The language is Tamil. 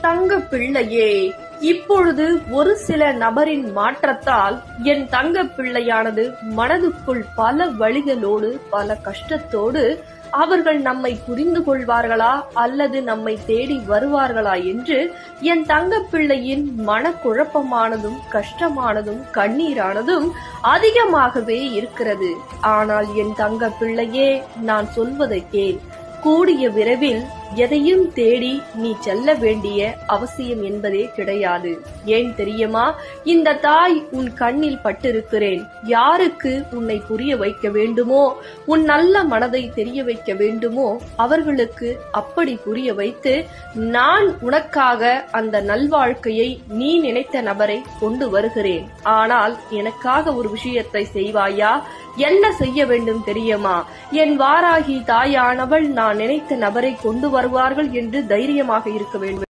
தங்க பிள்ளையே, இப்பொழுது ஒரு சில நபரின் மாற்றத்தால் என் தங்க பிள்ளையானது மனதுக்குள் பல வழிகளோடு பல கஷ்டத்தோடு அவர்கள் நம்மை புரிந்து கொள்வார்களா அல்லது நம்மை தேடி வருவார்களா என்று என் தங்க பிள்ளையின் மனக்குழப்பமானதும் கஷ்டமானதும் கண்ணீரானதும் அதிகமாகவே இருக்கிறது. ஆனால் என் தங்க பிள்ளையே, நான் சொல்வதை கேள். கூடிய விரைவில் எதையும் தேடி நீ செல்ல வேண்டிய அவசியம் என்பதே கிடையாது. ஏன் தெரியுமா? இந்த தாய் உன் கண்ணில் பட்டிருக்கிறேன். யாருக்கு உன்னை புரிய வைக்க வேண்டுமோ, உன் நல்ல மனதை தெரிய வைக்க வேண்டுமோ அவர்களுக்கு அப்படி புரிய வைத்து நான் உனக்காக அந்த நல்வாழ்க்கையை நீ நினைத்த நபரை கொண்டு வருகிறேன். ஆனால் எனக்காக ஒரு விஷயத்தை செய்வாயா? என்ன செய்ய வேண்டும் தெரியுமா? என் வாராகி தாயானவள் நான் நினைத்த நபரை கொண்டு வருவார்கள் என்று தைரியமாக இருக்க வேண்டும்.